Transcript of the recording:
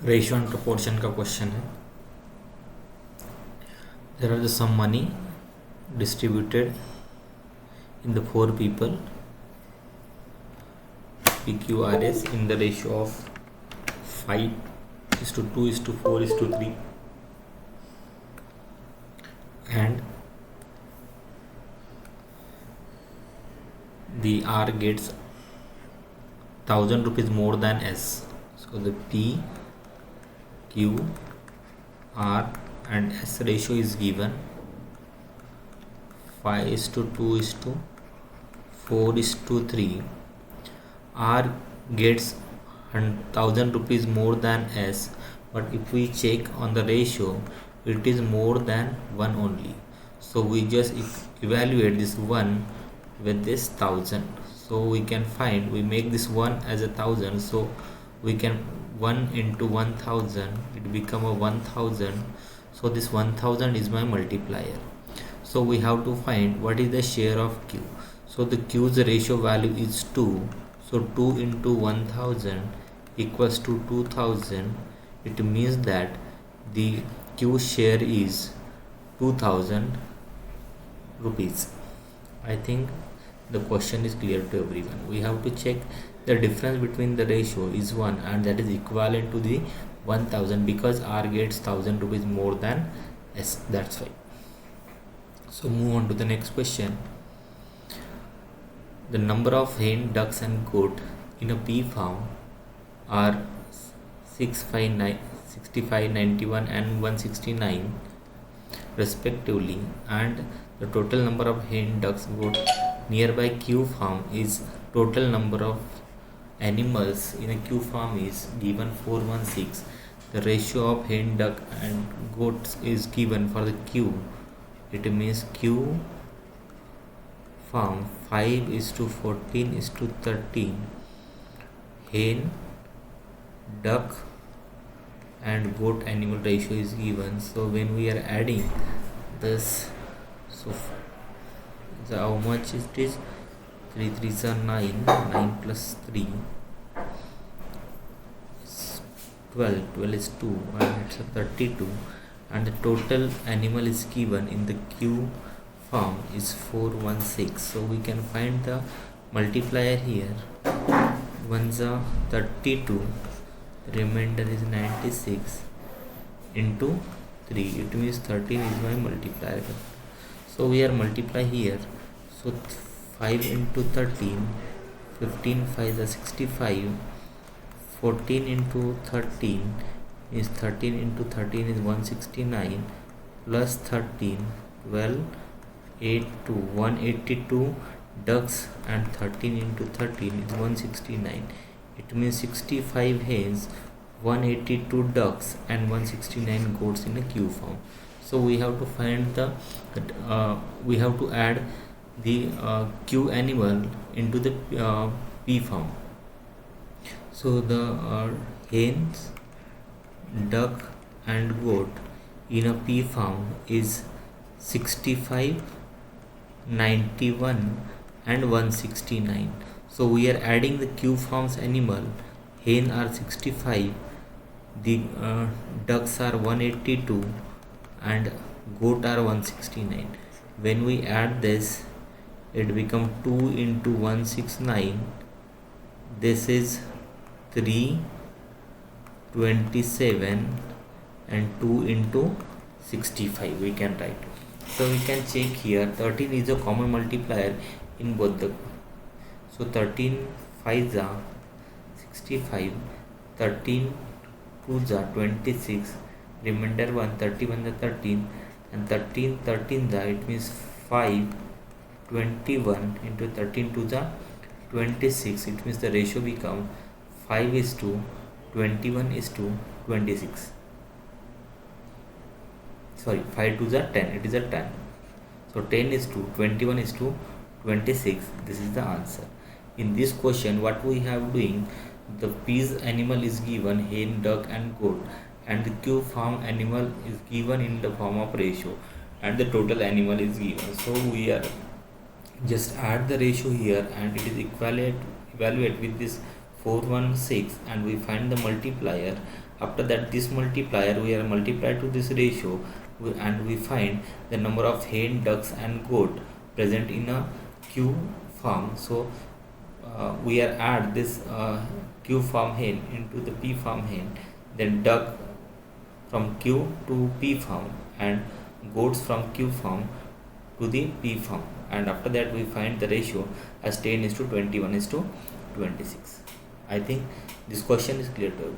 Ratio and proportion का question है. There are some money distributed in the 4 people PQRS in the ratio of 5:2:4:3, and the R gets 1000 rupees more than S. So the P, Q, R and S ratio is given 5:2:4:3. R gets 1000 rupees more than S, but if we check on the ratio, it is more than 1 only. So we just evaluate this 1 with this 1000. So we can find, we make this 1 as a 1000, so we can 1 into 1000, it become a 1000. So this 1000 is my multiplier. So we have to find what is the share of Q. So the Q's ratio value is 2. So 2 into 1000 equals to 2000. It means that the Q share is 2000 rupees. I think the question is clear to everyone. We have to check the difference between the ratio is 1, and that is equivalent to the 1000 because R gets 1000 rupees more than S. That's why. So move on to the next question. The number of hen, ducks and goat in a P farm are 65, 91 and 169 respectively, and the total number of hen, ducks, goat nearby Q farm is total number of animals in a Q farm is given 416. The ratio of hen, duck and goats is given for the Q. It means Q farm 5:14:13. Hen, duck and goat animal ratio is given. So when we are adding this, so how much it is? 3 3s are 9, 9 plus 3 is 12, 12 is 2 and it's a 32, and the total animal is given in the Q farm is 416. So we can find the multiplier here. 1's are 32, remainder is 96 into 3. It means 13 is my multiplier. So we are multiply here. So 5 into 13, 15 5 is 65. 14 into 13 is 13 into 13 is 169 plus 13, 12, 8 to 182 ducks, and 13 into 13 is 169. It means 65 hens, 182 ducks and 169 goats in a Q farm. So we have to find the we have to add the Q animal into the P farm. So the hens, duck and goat in a P farm is 65, 91 and 169. So we are adding the Q farm's animal. Hen are 65, the ducks are 182 and goat are 169. When we add this, it become 2 into 169. This is 327 and 2 into 65 we can write. So we can check here. 13 is a common multiplier in both the. So 13 5s are 65, 13 2s are 26, remainder 1, 31 is 13, and 13 13s are, it means 5, 21 into 13 2s are 26. It means the ratio become 5:21:26. Sorry, 5 2s are 10, it is a 10. So 10:21:26. This is the answer. In this question, what we have doing, the P's animal is given hen, duck and goat, and the Q farm animal is given in the form of ratio, and the total animal is given. So we are just add the ratio here, and it is evaluate with this 416 and we find the multiplier. After that, this multiplier we are multiplied to this ratio and we find the number of hen, ducks and goat present in a Q farm. So we are add this Q farm hen into the P farm hen, then duck from Q to P farm and goats from Q farm to the P farm, and after that we find the ratio as 10:21:26. I think this question is clear to you.